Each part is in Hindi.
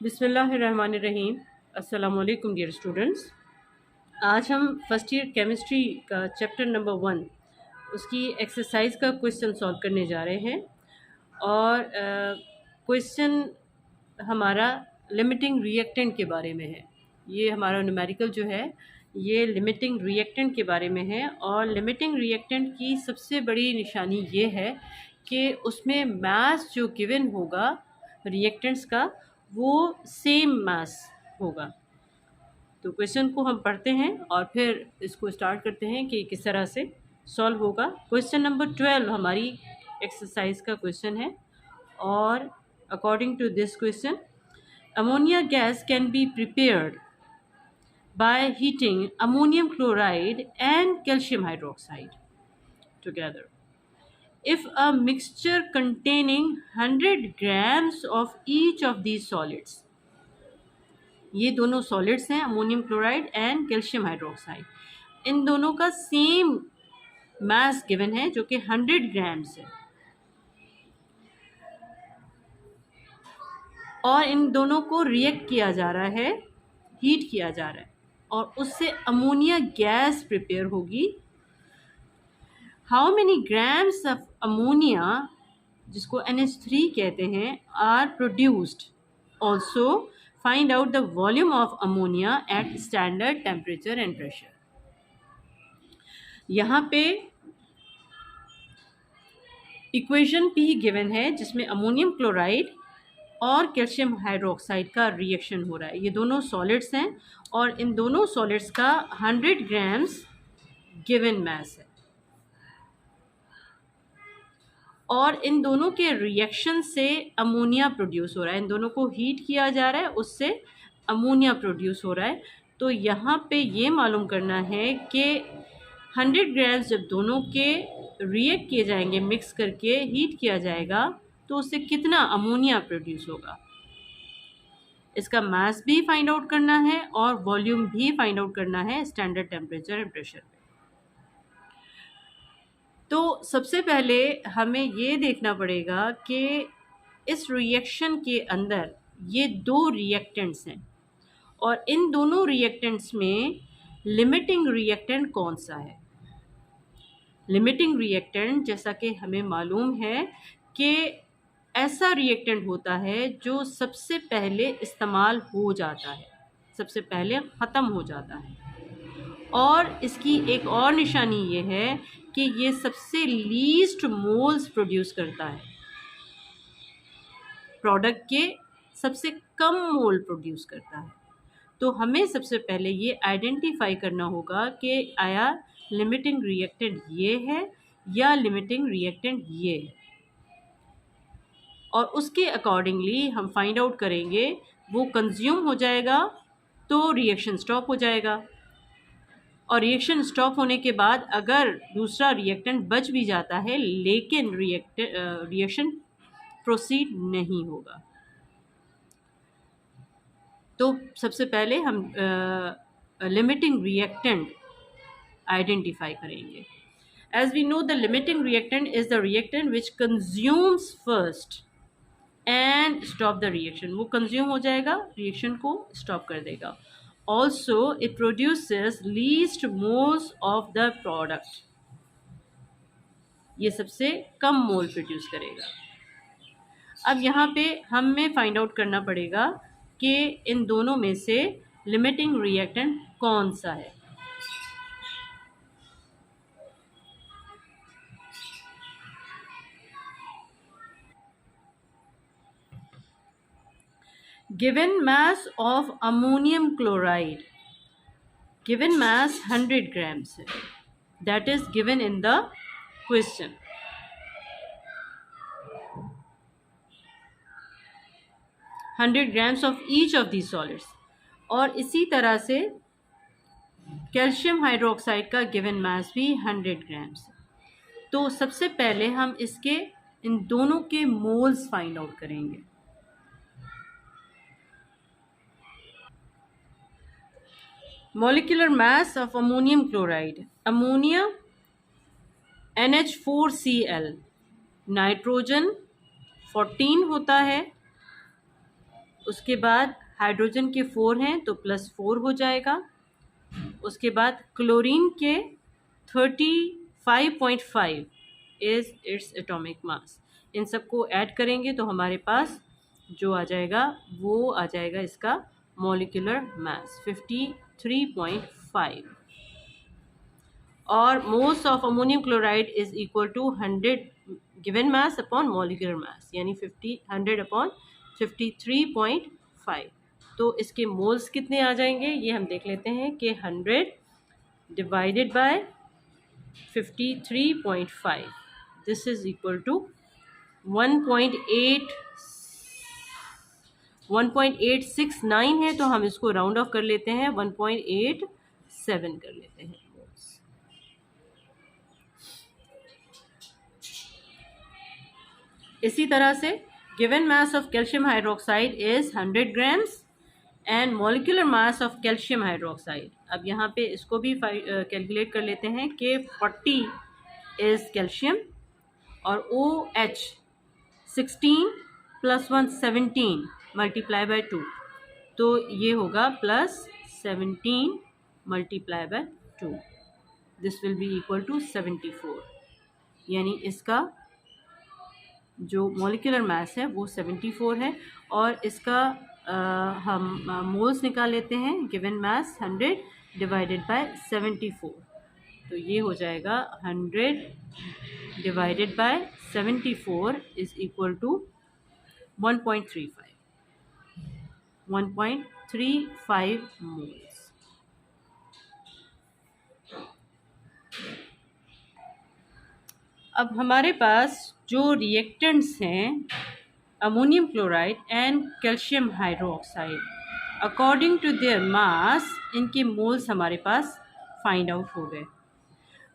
बिस्मिल्लाहिर्रहमानिर्रहीम। अस्सलाम वालेकुम डियर स्टूडेंट्स। आज हम फर्स्ट ईयर केमिस्ट्री का चैप्टर नंबर 1 उसकी एक्सरसाइज का क्वेश्चन सॉल्व करने जा रहे हैं। और क्वेश्चन हमारा लिमिटिंग रिएक्टेंट के बारे में है। ये हमारा न्यूमेरिकल जो है ये लिमिटिंग रिएक्टेंट के बारे में है। और लिमिटिंग रिएक्टेंट की सबसे बड़ी निशानी ये है कि उसमें मास जो गिवन होगा रिएक्टेंट्स का वो सेम मास होगा। तो क्वेश्चन को हम पढ़ते हैं और फिर इसको स्टार्ट करते हैं कि किस तरह से सॉल्व होगा। क्वेश्चन नंबर 12 हमारी एक्सरसाइज का क्वेश्चन है। और according to this question, ammonia gas can be prepared by heating ammonium chloride and calcium hydroxide together if a mixture containing 100 grams of each of these solids, ये दोनों सॉलिड्स हैं ammonium chloride and calcium hydroxide, इन दोनों का सेम मास गिवन है जो कि 100 ग्राम्स है। और इन दोनों को रिएक्ट किया जा रहा है, हीट किया जा रहा है और उससे अमोनिया गैस प्रिपेयर होगी। How many grams of ammonia, जिसको NH3 कहते हैं, are produced. Also find out the volume of ammonia at standard temperature and pressure. यहाँ पे इक्वेशन P गिवन है जिसमें अमोनियम क्लोराइड और कैल्शियम हाइड्रोक्साइड का रिएक्शन हो रहा है। ये दोनों सॉलिड्स हैं और इन दोनों सॉलिड्स का 100 ग्राम्स गिवन मास है। और इन दोनों के रिएक्शन से अमोनिया प्रोड्यूस हो रहा है। इन दोनों को हीट किया जा रहा है, उससे अमोनिया प्रोड्यूस हो रहा है। तो यहाँ पे ये मालूम करना है कि 100 ग्राम्स जब दोनों के रिएक्ट किए जाएंगे, मिक्स करके हीट किया जाएगा, तो उससे कितना अमोनिया प्रोड्यूस होगा। इसका मास भी फाइंड आउट करना है और वॉल्यूम भी फाइंड आउट करना है स्टैंडर्ड टेम्परेचर एंड प्रेशर। तो सबसे पहले हमें ये देखना पड़ेगा कि इस रिएक्शन के अंदर ये दो रिएक्टेंट्स हैं और इन दोनों रिएक्टेंट्स में लिमिटिंग रिएक्टेंट कौन सा है। लिमिटिंग रिएक्टेंट, जैसा कि हमें मालूम है कि ऐसा रिएक्टेंट होता है जो सबसे पहले इस्तेमाल हो जाता है, सबसे पहले ख़त्म हो जाता है। और इसकी एक और निशानी ये है कि ये सबसे लीस्ट मोल्स प्रोड्यूस करता है, प्रोडक्ट के सबसे कम मोल प्रोड्यूस करता है। तो हमें सबसे पहले ये आइडेंटिफाई करना होगा कि आया लिमिटिंग रिएक्टेंट ये है या लिमिटिंग रिएक्टेंट ये है। और उसके अकॉर्डिंगली हम फाइंड आउट करेंगे, वो कंज्यूम हो जाएगा तो रिएक्शन स्टॉप हो जाएगा। और रिएक्शन स्टॉप होने के बाद अगर दूसरा रिएक्टेंट बच भी जाता है लेकिन रिएक्शन प्रोसीड नहीं होगा। तो सबसे पहले हम लिमिटिंग रिएक्टेंट आइडेंटिफाई करेंगे। As we know, the limiting reactant is the reactant which consumes first and stop the reaction. वो कंज्यूम हो जाएगा, रिएक्शन को स्टॉप कर देगा। Also, it produces least moles of the product. ये सबसे कम मोल प्रोड्यूस करेगा। अब यहाँ पे हमें फाइंड आउट करना पड़ेगा कि इन दोनों में से लिमिटिंग रिएक्टेंट कौन सा है। Given mass of ammonium chloride, given mass 100 grams है, that is given in the question. $100 grams of each of these solids. और इसी तरह से कैल्शियम हाइड्रोक्साइड का गिवन मास भी 100 ग्राम्स। तो सबसे पहले हम इसके इन दोनों के मोल्स फाइंड आउट करेंगे। Molecular mass of ammonium chloride, ammonia NH4Cl, nitrogen 14 होता है उसके बाद हाइड्रोजन के 4 हैं तो +4 हो जाएगा। उसके बाद क्लोरीन के 35.5 इज़ इट्स एटॉमिक मास। इन सबको ऐड करेंगे तो हमारे पास जो आ जाएगा वो आ जाएगा इसका मॉलिक्यूलर मास 53.5। और moles of ammonium chloride is equal to 100 given mass upon molecular mass, यानी 100 अपॉन 53.5। तो इसके मोल्स कितने आ जाएंगे ये हम देख लेते हैं कि 100 divided by 53.5 this is equal to 1.869 है, तो हम इसको राउंड ऑफ कर लेते हैं 1.87 कर लेते हैं मोल्स। इसी तरह से given mass of calcium hydroxide is 100 grams and molecular mass of calcium hydroxide, अब यहाँ पे इसको भी कैलकुलेट कर लेते हैं कि 40 इज़ कैल्शियम और OH 16 + 1 17 मल्टीप्लाई बाय 2, तो ये होगा +17 multiply by 2, this will be equal to 74। यानी इसका जो मॉलिक्यूलर मास है वो 74 है और इसका हम मोल्स निकाल लेते हैं। गिवन मास 100 डिवाइडेड बाय 74, तो ये हो जाएगा 100 divided by 74 is equal to 1.35 moles. अब हमारे पास जो रिएक्टेंट्स हैं ammonium chloride and calcium hydroxide, according to their mass इनके मोल्स हमारे पास फाइंड आउट हो गए।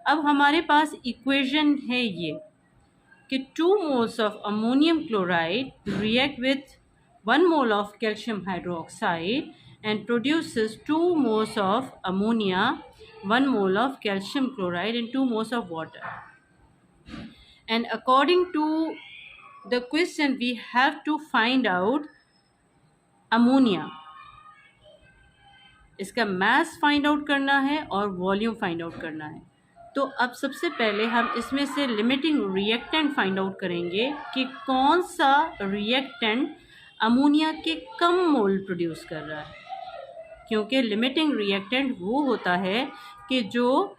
अब हमारे पास इक्वेशन है ये कि 2 moles of ammonium chloride react with 1 mole of calcium hydroxide and produces 2 moles of ammonia, 1 mole of calcium chloride and 2 moles of water. And according to the question we have to find out ammonia, इसका मास फाइंड आउट करना है और वॉल्यूम फाइंड आउट करना है। तो अब सबसे पहले हम इसमें से लिमिटिंग रिएक्टेंट फाइंड आउट करेंगे कि कौन सा रिएक्टेंट अमोनिया के कम मोल प्रोड्यूस कर रहा है, क्योंकि लिमिटिंग रिएक्टेंट वो होता है कि जो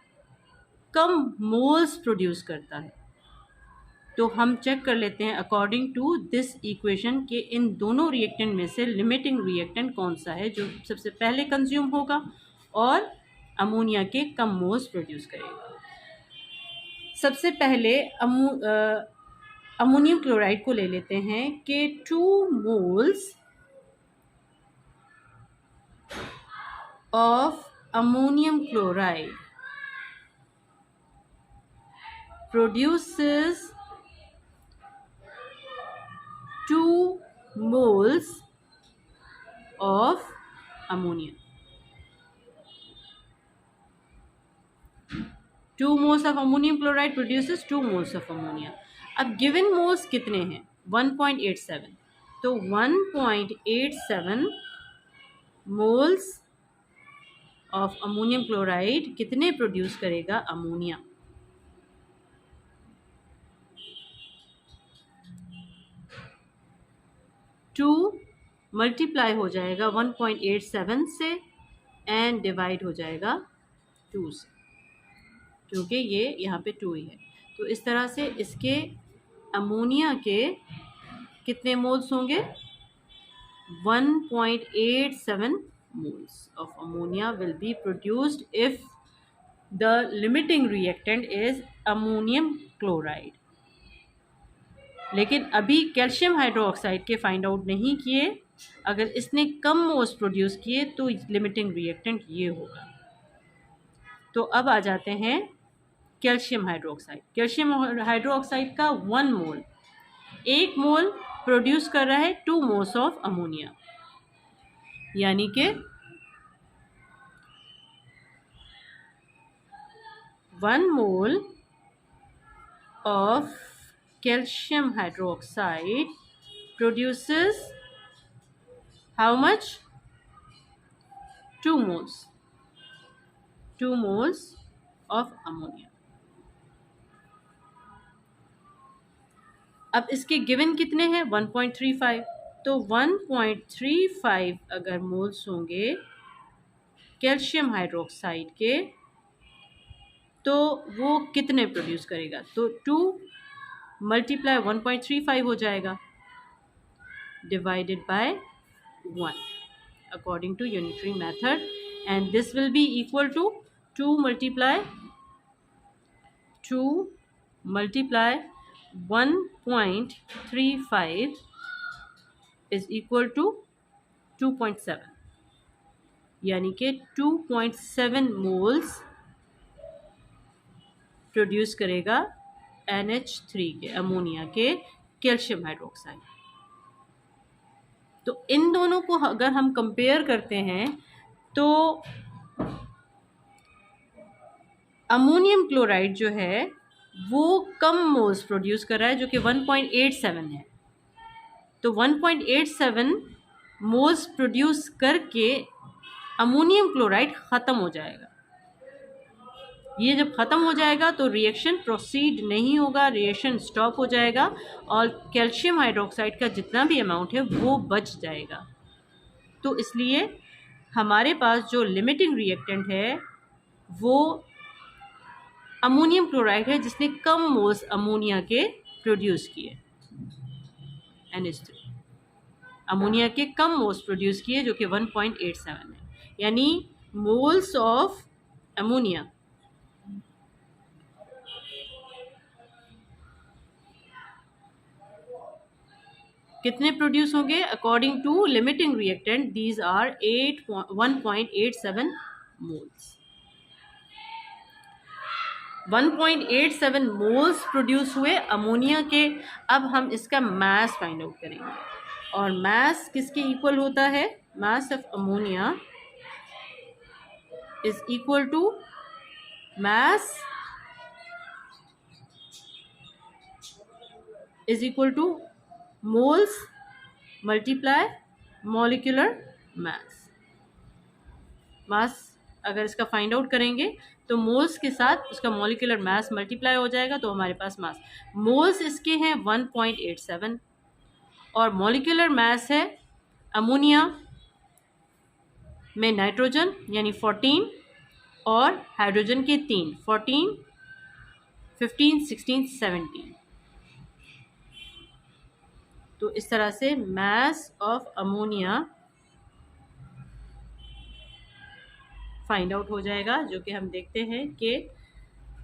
कम मोल्स प्रोड्यूस करता है। तो हम चेक कर लेते हैं अकॉर्डिंग टू दिस इक्वेशन के इन दोनों रिएक्टेंट में से लिमिटिंग रिएक्टेंट कौन सा है जो सबसे पहले कंज्यूम होगा और अमोनिया के कम मोल्स प्रोड्यूस करेगा। सबसे पहले अमोनियम क्लोराइड को ले लेते हैं कि 2 moles of ammonium chloride produces 2 moles of ammonia. 2 moles of ammonium chloride produces 2 moles of ammonia. अब given moles कितने हैं? 1.87, तो 1.87 moles ऑफ अमोनियम क्लोराइड कितने प्रोड्यूस करेगा अमोनिया? टू मल्टीप्लाई हो जाएगा 1.87 से एंड डिवाइड हो जाएगा 2 से, क्योंकि ये यहाँ पे 2 ही है। तो इस तरह से इसके अमोनिया के कितने मोल्स होंगे? 1.87 moles of ammonia will be produced if the limiting reactant is ammonium chloride. लेकिन अभी कैल्शियम हाइड्रोक्साइड के फाइंड आउट नहीं किए, अगर इसने कम मोल्स प्रोड्यूस किए तो लिमिटिंग रिएक्टेंट ये होगा। तो अब आ जाते हैं कैल्शियम हाइड्रोक्साइड। कैल्शियम हाइड्रोक्साइड का 1 मोल, 1 मोल प्रोड्यूस कर रहा है 2 मोल्स ऑफ अमोनिया, यानी कि 1 मोल of calcium hydroxide produces how much? 2 moles, 2 moles of ammonia. अब इसके गिवन कितने हैं? 1.35। तो 1.35 अगर मोल्स होंगे कैल्शियम हाइड्रोक्साइड के, तो वो कितने प्रोड्यूस करेगा? तो 2 मल्टीप्लाई 1.35 हो जाएगा divided by 1 according to unitary method, and this will be equal to 2 multiply 1.35 is equal to 2.7, यानी कि 2.7 मोल्स प्रोड्यूस करेगा NH3 के, अमोनिया के कैल्शियम हाइड्रोक्साइड। तो इन दोनों को अगर हम कंपेयर करते हैं तो अमोनियम क्लोराइड जो है वो कम मोल्स प्रोड्यूस कर रहा है, जो कि 1.87 है। तो 1.87 मोल्स प्रोड्यूस करके अमोनियम क्लोराइड ख़त्म हो जाएगा। ये जब ख़त्म हो जाएगा तो रिएक्शन प्रोसीड नहीं होगा, रिएक्शन स्टॉप हो जाएगा और कैल्शियम हाइड्रोक्साइड का जितना भी अमाउंट है वो बच जाएगा। तो इसलिए हमारे पास जो लिमिटिंग रिएक्टेंट है वो अमोनियम क्लोराइड है, जिसने कम मोल्स अमोनिया के प्रोड्यूस किए, NH3 अमोनिया के कम मोल्स प्रोड्यूस किए, जो कि 1.87 है। यानी मोल्स ऑफ अमोनिया कितने प्रोड्यूस होंगे? According to limiting reactant these are 1.87 moles. 1.87 moles produce हुए अमोनिया के। अब हम इसका मास फाइंड आउट करेंगे, और मास किसके इक्वल होता है? Mass of ammonia is equal to mass is equal to moles multiply molecular mass. Mass अगर इसका फाइंड आउट करेंगे तो मोल्स के साथ उसका मॉलिक्यूलर मास मल्टीप्लाई हो जाएगा, तो हमारे पास मास, मोल्स इसके हैं 1.87 और मॉलिक्यूलर मास है अमोनिया में नाइट्रोजन यानी 14 और हाइड्रोजन के 3, 14, 15, 16, 17। तो इस तरह से mass of ammonia find out हो जाएगा, जो कि हम देखते हैं कि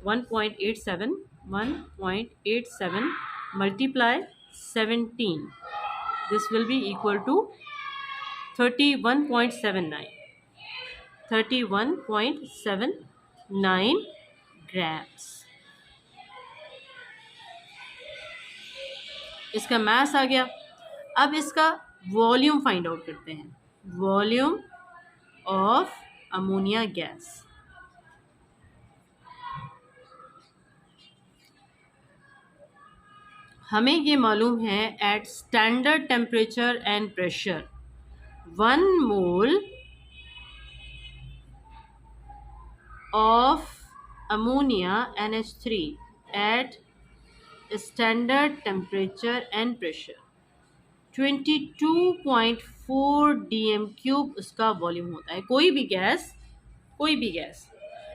1.87 multiply 17, this will be equal to 31.79 grams. इसका मास आ गया। अब इसका वॉल्यूम फाइंड आउट करते हैं, वॉल्यूम ऑफ अमोनिया गैस। हमें ये मालूम है at standard temperature and pressure 1 mole of ammonia NH3 at standard temperature and pressure 22.4 dm³ उसका वॉल्यूम होता है। कोई भी गैस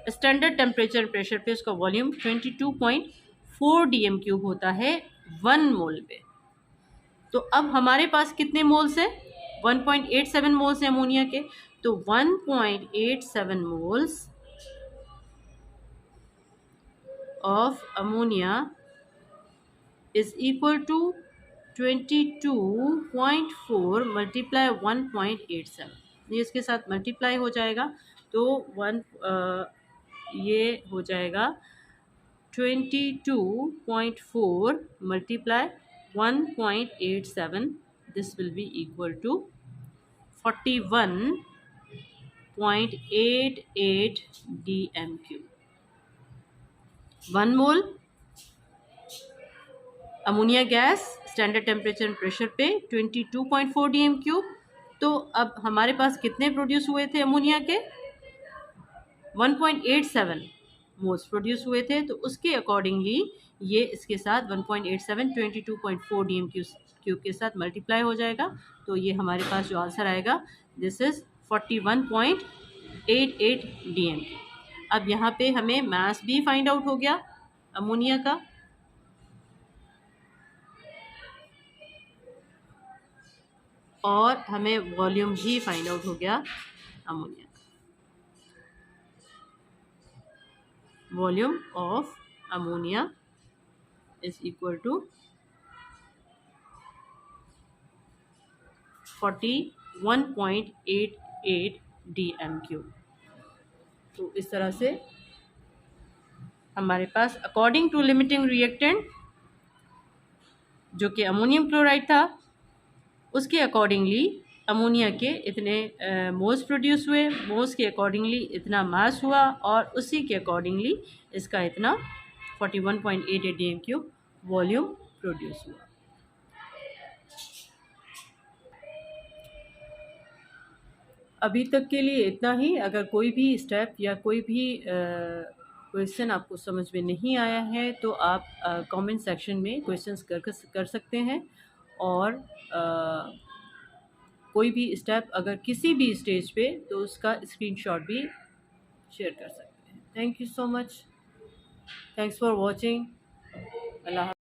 स्टैंडर्ड टेम्परेचर प्रेशर पे उसका वॉल्यूम 22.4 dm³ होता है 1 मोल पे। तो अब हमारे पास कितने मोल्स हैं? 1.87 मोल्स हैं अमोनिया के। तो 1.87 moles of ammonia is equal to 22.4 multiply 1.87, ये इसके साथ मल्टीप्लाई हो जाएगा, तो ये हो जाएगा 22.4 multiply 1.87, this will be equal to 41.88 dm³। 1 mole ammonia gas standard temperature and pressure पे 22.4 dm³, तो अब हमारे पास कितने प्रोड्यूस हुए थे अमोनिया के? 1.87 मोल्स प्रोड्यूस हुए थे, तो उसके अकॉर्डिंगली ये इसके साथ 1.87 22.4 डी एम क्यूब के साथ मल्टीप्लाई हो जाएगा। तो ये हमारे पास जो आंसर आएगा दिस इज़ 41.88 डी एम। अब यहाँ पे हमें मास भी फाइंड आउट हो गया अमोनिया का, और हमें वॉल्यूम भी फाइंड आउट हो गया अमोनिया का। Volume of ammonia is equal to 41.88 D M cube. तो इस तरह से हमारे पास अकॉर्डिंग टू लिमिटिंग रिएक्टेंट जो कि अमोनियम क्लोराइड था, उसके अकॉर्डिंगली अमोनिया के इतने मोल्स प्रोड्यूस हुए, मोल्स के अकॉर्डिंगली इतना मास हुआ, और उसी के अकॉर्डिंगली इसका इतना 41.88 D M cube volume produce हुआ। अभी तक के लिए इतना ही। अगर कोई भी स्टेप या कोई भी क्वेश्चन आपको समझ में नहीं आया है तो आप कमेंट सेक्शन में क्वेश्चंस कर सकते हैं, और कोई भी स्टेप अगर किसी भी स्टेज पे तो उसका स्क्रीनशॉट भी शेयर कर सकते हैं। Thank you so much, thanks for watching. Allah.